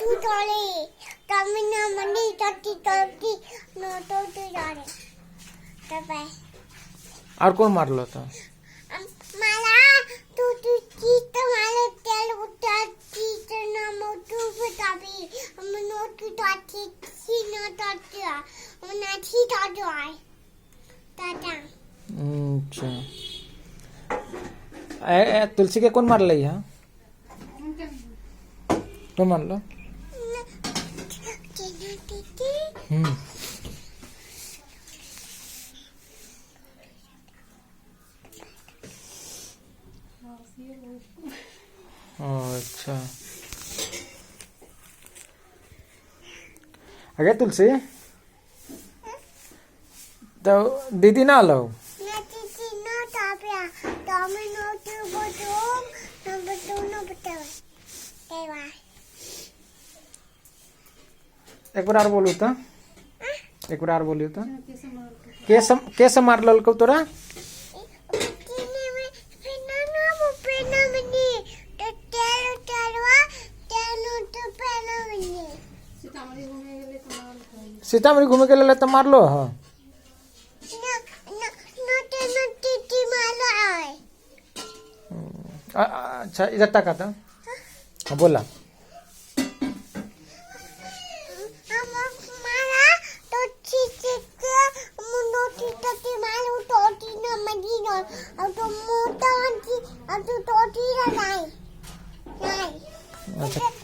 तू तोले तमिना money तटी तटी no तो जाने तब और कौन मारलो होता मला तू चीत माले तेल उतर चीत ना मोटू बताबी हम नोट की ताती सी ना तातिया ना छी तातो आए ताता अच्छा तुलसी के कौन मारल है कौन मारलो अच्छा अगे तुलसी तो दीदी ना लो एक बार और बोलू तो एक बार और बोलियो तो कैसे मार ललको तोरा सीतामढ़ी घूमे के लिए तो मारलो हाँ अच्छा इधर तक आता हाँ बोला अच्छा